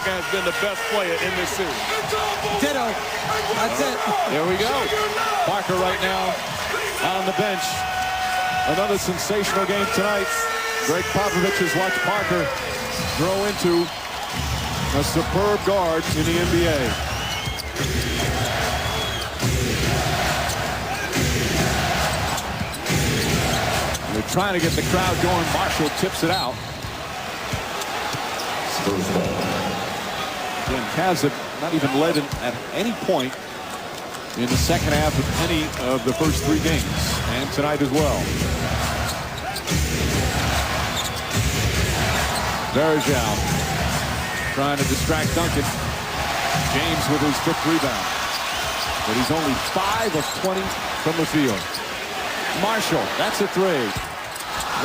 has been the best player in this series. Ditto. That's it. There we go. Parker right now on the bench. Another sensational game tonight. Greg Popovich has watched Parker grow into a superb guard in the NBA. They're trying to get the crowd going. Marshall tips it out. Again, Cavs have not even led at any point in the second half of any of the first three games, and tonight as well. Bergeau trying to distract Duncan. James with his fifth rebound, but he's only 5 of 20 from the field. Marshall, that's a three.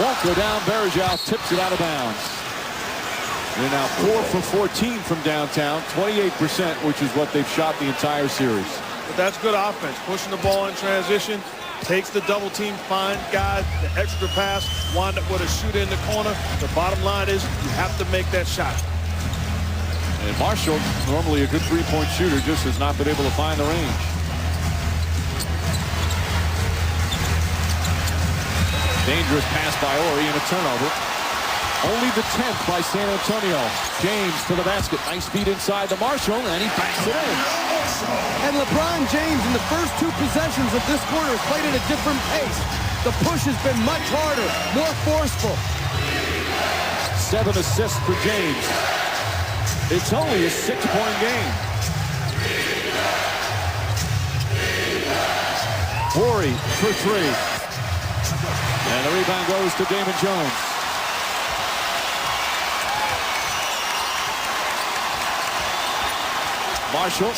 Won't go down. Bergeau tips it out of bounds. They're now 4 for 14 from downtown, 28%, which is what they've shot the entire series. But that's good offense. Pushing the ball in transition, takes the double team, find guys, the extra pass, wind up with a shooter in the corner. The bottom line is you have to make that shot. And Marshall, normally a good three-point shooter, just has not been able to find the range. Dangerous pass by Ori and a turnover. Only the 10th by San Antonio. James to the basket. Nice feed inside to Marshall, and he backs it in. And LeBron James in the first 2 possessions of this quarter has played at a different pace. The push has been much harder, more forceful. 7 assists for James. It's only a 6-point game. Ori for 3. And the rebound goes to Damon Jones. Marshall,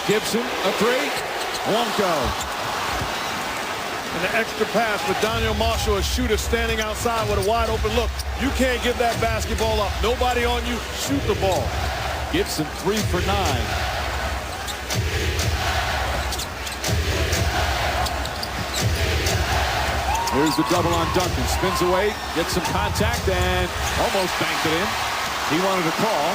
Gibson, a 3, won't go. And the extra pass for Daniel Marshall, a shooter standing outside with a wide open look. You can't give that basketball up. Nobody on you, shoot the ball. Gibson 3 for 9. Here's the double on Duncan. Spins away, gets some contact, and almost banked it in. He wanted a call.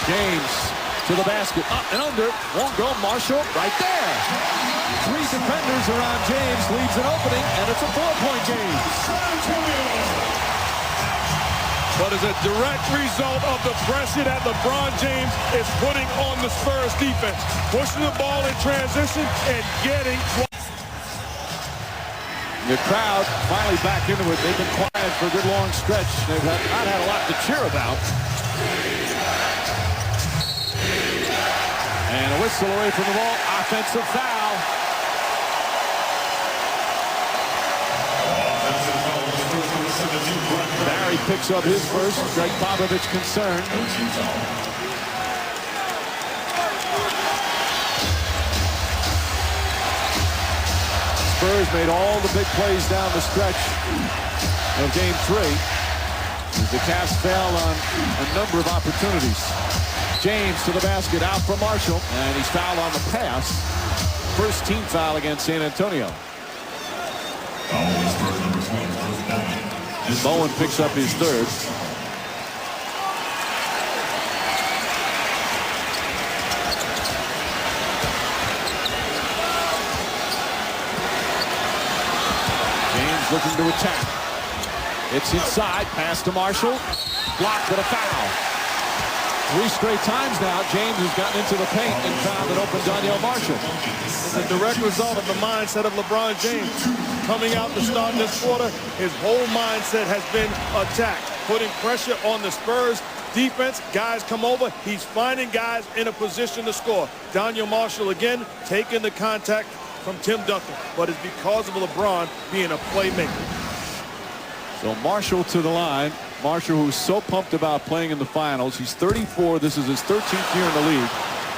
James to the basket, up and under, won't go. Marshall right there. 3 defenders around James, leaves an opening, and it's a 4-point game. But as a direct result of the pressure that LeBron James is putting on the Spurs defense, pushing the ball in transition and getting. The crowd finally back into it. They've been quiet for a good long stretch. They've not had a lot to cheer about. And a whistle away from the ball. Offensive foul. Barry picks up his first. Greg Popovich concerned. Spurs made all the big plays down the stretch of Game 3. The Cavs failed on a number of opportunities. James to the basket, out for Marshall, and he's fouled on the pass. First team foul against San Antonio. Bowen picks up his third. James looking to attack. It's inside, pass to Marshall. Blocked with a foul. 3 straight times now, James has gotten into the paint and found an open Daniel Marshall. It's a direct result of the mindset of LeBron James. Coming out to start this quarter, his whole mindset has been attack, putting pressure on the Spurs defense. Guys come over, he's finding guys in a position to score. Daniel Marshall again taking the contact from Tim Duncan, but it's because of LeBron being a playmaker. So Marshall to the line. Marshall, who's so pumped about playing in the finals. He's 34. This is his 13th year in the league.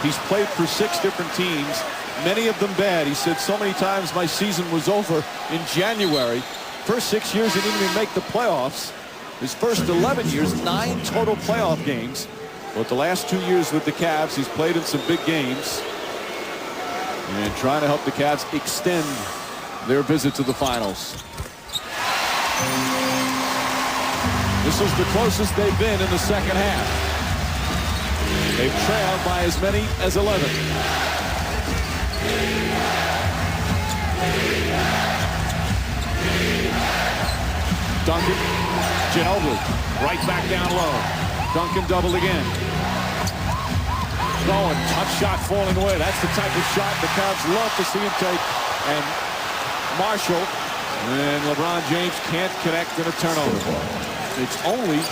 He's played for 6 different teams, many of them bad. He said so many times my season was over in January. First 6 years he didn't even make the playoffs. His first 11 years, 9 total playoff games. But the last 2 years with the Cavs, he's played in some big games. And trying to help the Cavs extend their visit to the finals. This is the closest they've been in the second half. They've trailed by as many as 11. Duncan, Ginobili, right back down low. Duncan doubled again. Going, tough shot falling away. That's the type of shot the Cavs love to see him take. And Marshall and LeBron James can't connect in a turnover. It's only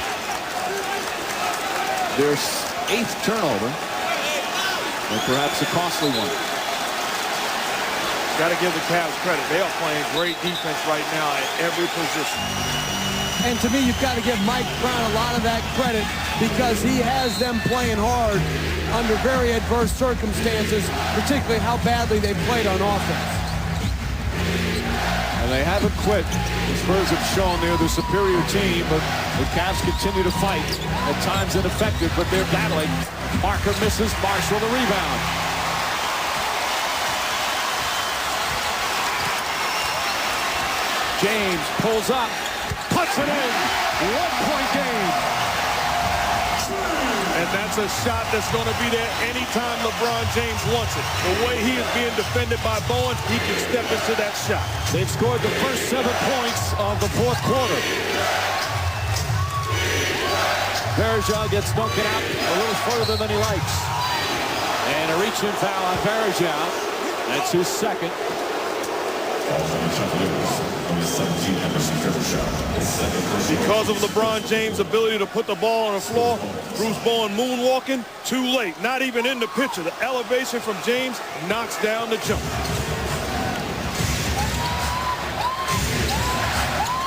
their 8th turnover, and perhaps a costly one. Got to give the Cavs credit. They are playing great defense right now at every position. And to me, you've got to give Mike Brown a lot of that credit because he has them playing hard under very adverse circumstances, particularly how badly they played on offense. And they haven't quit. The Spurs have shown they're the superior team, but the Cavs continue to fight. At times ineffective, but they're battling. Parker misses. Marshall the rebound. James pulls up, puts it in. 1-point game. And that's a shot that's going to be there anytime LeBron James wants it. The way he is being defended by Bowen, he can step into that shot. They've scored the first 7 points of the 4th quarter. Varejao gets Duncan out a little further than he likes. And a reach-in foul on Varejao. That's his second. Because of LeBron James' ability to put the ball on the floor, Bruce Bowen moonwalking, too late. Not even in the picture. The elevation from James knocks down the jump.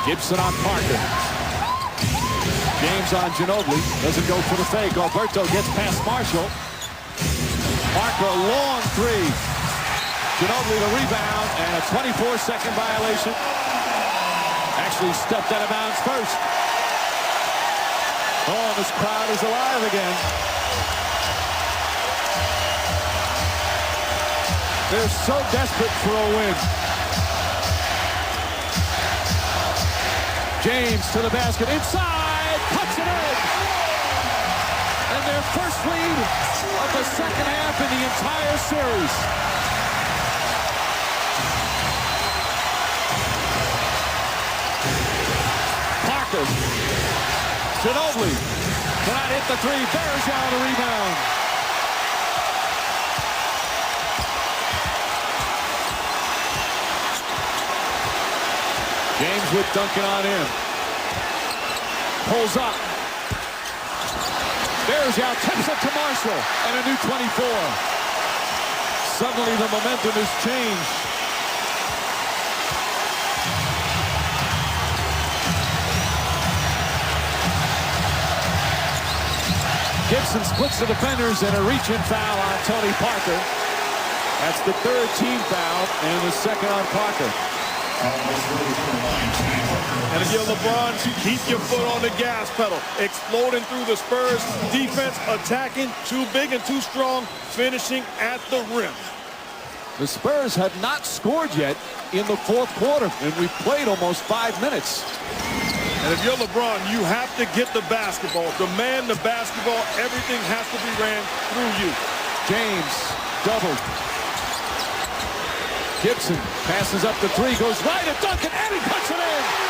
Gibson on Parker. James on Ginobili. Doesn't go for the fake. Alberto gets past Marshall. Parker, long three. Ginobili the rebound, and a 24-second violation. Actually stepped out of bounds first. Oh, this crowd is alive again. They're so desperate for a win. James to the basket, inside, puts it in. And their first lead of the second half in the entire series. Ginobili cannot hit the three. Varejao the rebound. James with Duncan on in. Pulls up. Varejao tips it to Marshall. And a new 24. Suddenly the momentum has changed. Gibson splits the defenders and a reach-in foul on Tony Parker. That's the 3rd team foul and the 2nd on Parker. And if you're LeBron, keep your foot on the gas pedal. Exploding through the Spurs. Defense attacking, too big and too strong, finishing at the rim. The Spurs have not scored yet in the 4th quarter, and we've played almost 5 minutes. And if you're LeBron, you have to get the basketball. Demand the basketball. Everything has to be ran through you. James doubled. Gibson passes up the three, goes right at Duncan, and he puts it in.